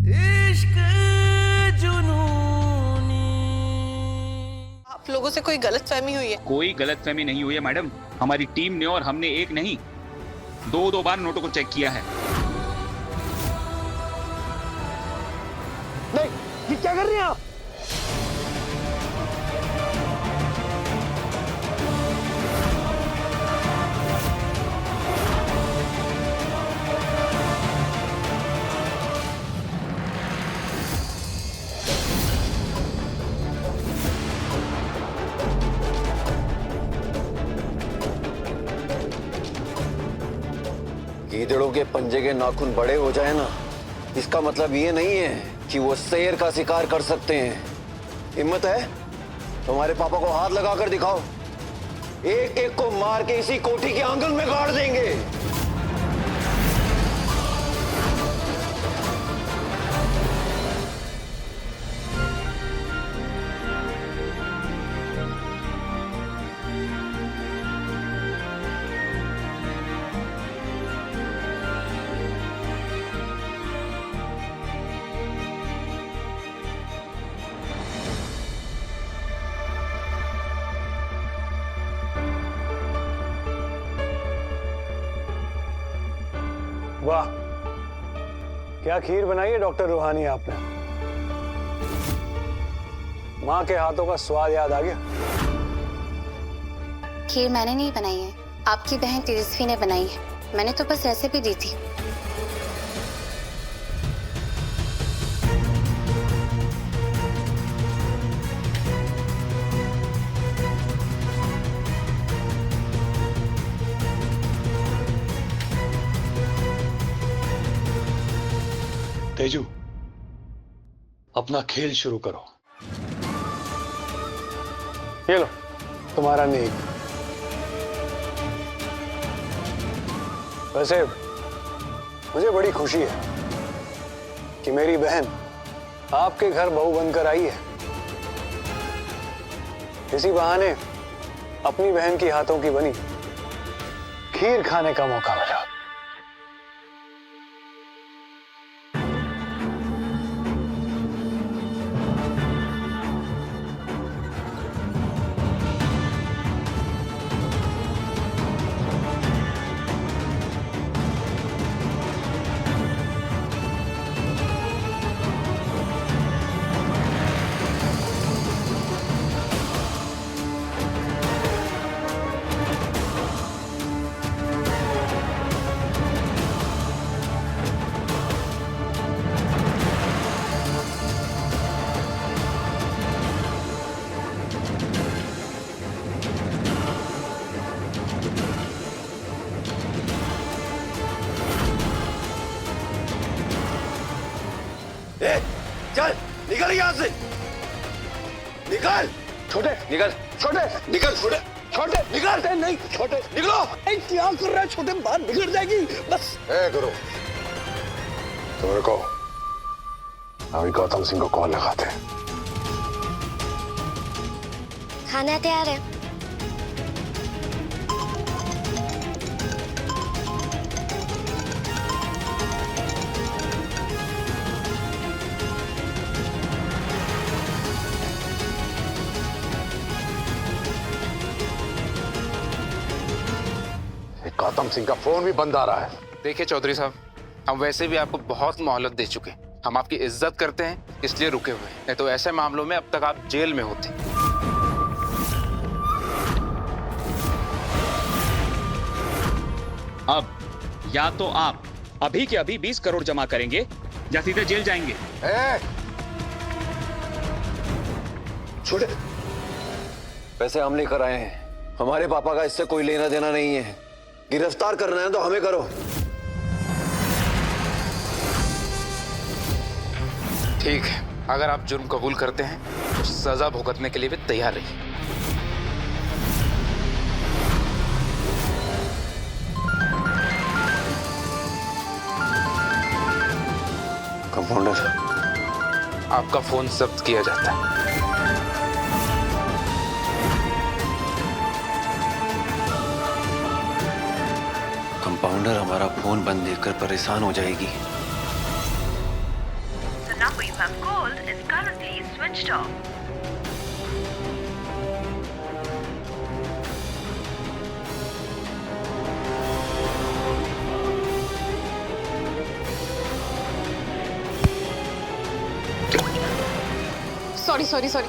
इश्क जुनूनी। आप लोगों से कोई गलतफहमी हुई है? कोई गलतफहमी नहीं हुई है मैडम। हमारी टीम ने और हमने एक नहीं दो बार नोटों को चेक किया है। नहीं, ये क्या कर रही हैं आप? गीदड़ों के पंजे के नाखून बड़े हो जाए ना, इसका मतलब ये नहीं है कि वो शेर का शिकार कर सकते हैं। हिम्मत है तुम्हारे पापा को हाथ लगाकर दिखाओ, एक एक को मार के इसी कोठी के आंगन में गाड़ देंगे। वाह, क्या खीर बनाई है डॉक्टर रूहानी आपने। माँ के हाथों का स्वाद याद आ गया। खीर मैंने नहीं बनाई है, आपकी बहन तेजस्वी ने बनाई है। मैंने तो बस रेसिपी दी थी। तेजू, अपना खेल शुरू करो। ये लो तुम्हारा नींद। वैसे मुझे बड़ी खुशी है कि मेरी बहन आपके घर बहू बनकर आई है। इसी बहाने अपनी बहन की हाथों की बनी खीर खाने का मौका मिला। चल निकल यहाँ से, निकल। छोटे निकल, छोटे निकल, छोटे छोटे निकल। नहीं छोटे, निकलो। क्या कर रहा है छोटे, बात बिगड़ जाएगी। बस गुरु, तुम्हें को अभी गौतम सिंह को कॉल लगाते हैं। खाना तैयार है। गौतम सिंह का फोन भी बंद आ रहा है। देखिए चौधरी साहब, हम वैसे भी आपको बहुत मोहलत दे चुके हैं। हम आपकी इज्जत करते हैं इसलिए रुके हुए हैं, नहीं तो ऐसे मामलों में अब तक आप जेल में होते। अब या तो आप अभी के अभी 20 करोड़ जमा करेंगे या सीधे जेल जाएंगे। छोटे पैसे हम लेकर आए हैं, हमारे पापा का इससे कोई लेना देना नहीं है। गिरफ्तार करना है तो हमें करो। ठीक है, अगर आप जुर्म कबूल करते हैं तो सजा भुगतने के लिए भी तैयार रहिए। कंपाउंडर, आपका फोन जब्त किया जाता है। कंपाउंडर हमारा फोन बंद देखकर परेशान हो जाएगी। number you have called is currently switched off. Sorry sorry sorry.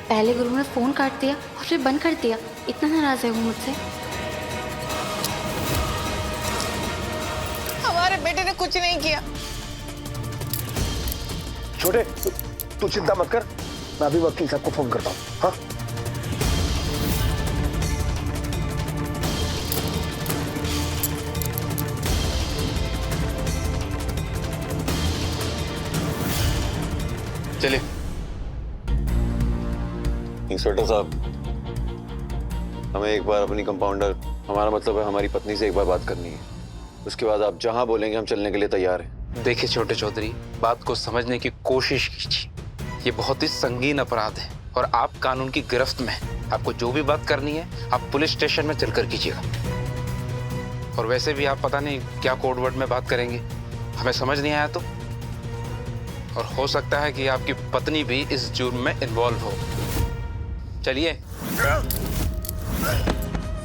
पहले गुरु ने फोन काट दिया और फिर बंद कर दिया। इतना नाराज है वो मुझसे। हमारे बेटे ने कुछ नहीं किया। छोटे, तू चिंता मत कर, मैं अभी वकील साहब को फोन करता हूँ। हाँ, चलिए। इंस्पेक्टर साहब, हमें एक बार अपनी कंपाउंडर, हमारा मतलब है हमारी पत्नी से एक बार बात करनी है। उसके बाद आप जहां बोलेंगे हम चलने के लिए तैयार हैं। देखिए छोटे चौधरी, बात को समझने की कोशिश कीजिए। ये बहुत ही संगीन अपराध है और आप कानून की गिरफ्त में हैं। आपको जो भी बात करनी है आप पुलिस स्टेशन में चलकर कीजिएगा। और वैसे भी आप पता नहीं क्या कोड वर्ड में बात करेंगे, हमें समझ नहीं आया तो। और हो सकता है कि आपकी पत्नी भी इस जुर्म में इन्वॉल्व हो। चलिए।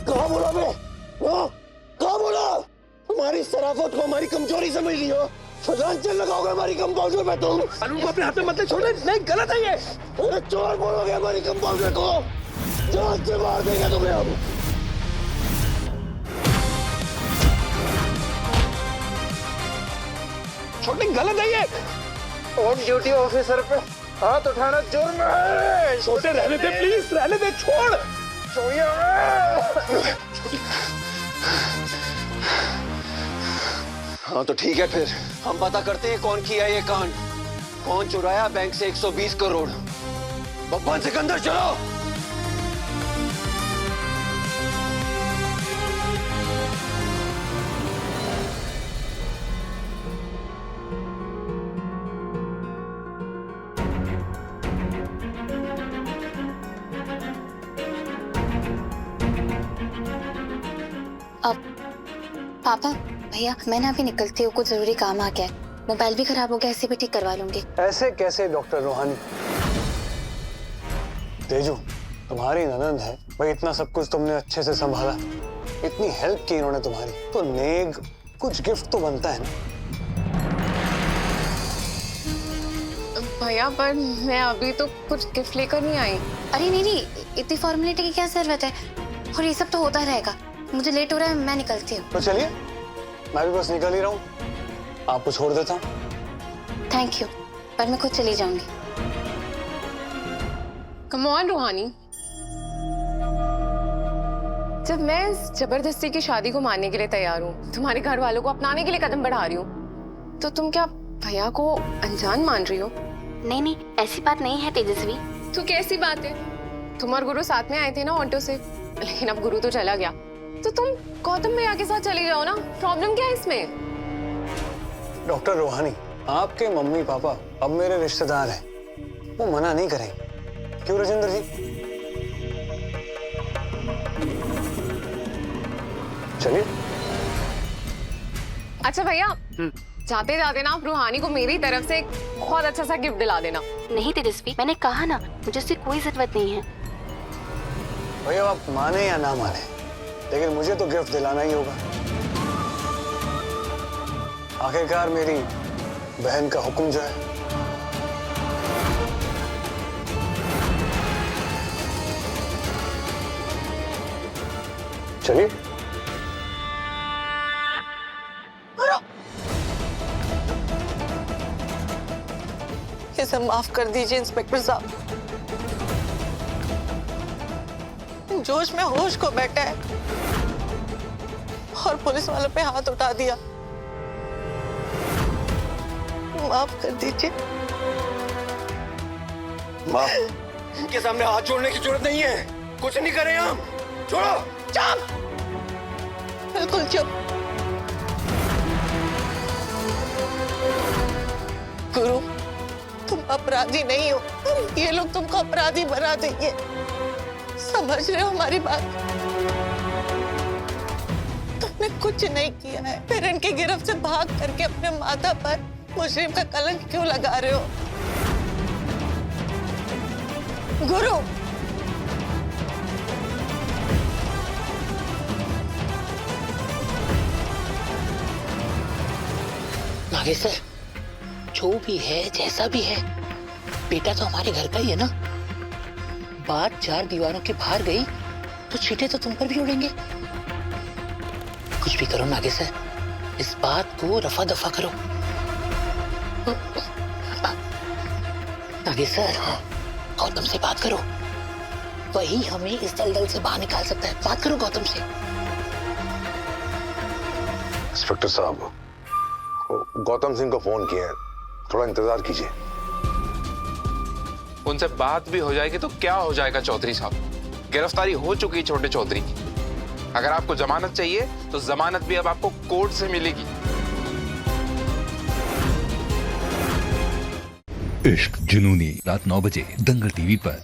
कहाँ बोला मैं? कहाँ बोला? तुम्हारी शराफत को हमारी कमजोरी समझ ली हो। फजांचल लगाओगे हमारी कंपाउंडर पे तुम। कानून को अपने हाथ में मत छोड़े, नहीं गलत है ये। अरे चोर बोलोगे हमारी कंपाउंडर को, जान से मार देंगे तुम्हें हम। छोटे गलत है ये। ऑन ड्यूटी ऑफिसर पे हाथ उठाना जुर्म है। छोटे रहने दे प्लीज, रहने दे, छोड़। हाँ तो ठीक है, फिर हम पता करते हैं कौन किया ये कांड, कौन चुराया बैंक से 120 करोड़। बब्बन सिकंदर चलो। अब पापा, भैया मैं ना अभी निकलती हूँ, कुछ जरूरी काम आ गया है। मोबाइल भी खराब हो गया, इसे भी ठीक करवा लूंगी। ऐसे कैसे डॉक्टर रोहानी? तेजू तुम्हारी ननंद है भाई, इतना सब कुछ तुमने अच्छे से संभाला, इतनी हेल्प की इन्होंने तुम्हारी, तो नेक कुछ गिफ्ट तो बनता है ना। भैया पर मैं अभी तो कुछ गिफ्ट लेकर नहीं आई। अरे नहीं, इतनी फॉर्मेलिटी की क्या जरूरत है, और ये सब तो होता रहेगा। मुझे लेट हो रहा है, मैं निकलती हूँ। तो चलिए, मैं भी बस निकल ही रहा हूँ, आपको छोड़ देता हूँ। थैंक यू, पर मैं खुद चली जाऊंगी। कम ऑन रूहानी, जब मैं इस जबरदस्ती की शादी को मानने के लिए तैयार हूँ, तुम्हारे घर वालों को अपनाने के लिए कदम बढ़ा रही हूँ, तो तुम क्या भैया को अनजान मान रही हो? नहीं, ऐसी बात नहीं है तेजस्वी। तो कैसी बात है? तुम और गुरु साथ में आए थे ना ऑटो से, लेकिन अब गुरु तो चला गया, तो तुम गौतम भैया के साथ चली जाओ ना, प्रॉब्लम क्या है इसमें? डॉक्टर रोहानी, आपके मम्मी पापा अब मेरे रिश्तेदार हैं, वो मना नहीं करेंगे। क्यों राजेंद्र जी? चलिए। अच्छा भैया, जाते जाते ना आप रूहानी को मेरी तरफ से एक बहुत अच्छा सा गिफ्ट दिला देना। नहीं तेजस्वी, मैंने कहा ना, मुझे इससे कोई जरूरत नहीं है। भैया आप माने या ना माने, लेकिन मुझे तो गिफ्ट दिलाना ही होगा। आखिरकार मेरी बहन का हुक्म जो है। चलिए। इसे माफ कर दीजिए इंस्पेक्टर साहब, जोश में होश को बैठा है और पुलिस वालों पे हाथ उठा दिया। माफ कर दीजिए। माँ, इनके सामने हाथ जोड़ने की जरूरत नहीं है, कुछ नहीं करें हम। छोड़ो। चुप, बिल्कुल चुप। अपराधी नहीं हो, ये लोग तुमको अपराधी बना देंगे। समझ रहे हो हमारी बात? तुमने कुछ नहीं किया है, फिर इनकी गिरफ्त से भाग करके अपने माथा पर मुजरिम का कलंक क्यों लगा रहे हो? गुरु, नागेश्वर, जो भी है जैसा भी है, बेटा तो हमारे घर का ही है ना। बात चार दीवारों के बाहर गई तो छींटे तो तुम पर भी उड़ेंगे। कुछ भी करो नागेश्वर, इस बात को रफा दफा करो। नागेश्वर, गौतम से बात करो, वही हमें इस दलदल से बाहर निकाल सकता है। बात करो गौतम से। इंस्पेक्टर साहब, गौतम सिंह को फोन किया है, थोड़ा इंतजार कीजिए। उनसे बात भी हो जाएगी तो क्या हो जाएगा चौधरी साहब? गिरफ्तारी हो चुकी है छोटे चौधरी की। अगर आपको जमानत चाहिए तो जमानत भी अब आपको कोर्ट से मिलेगी। इश्क जुनूनी, रात 9 बजे दंगल टीवी पर।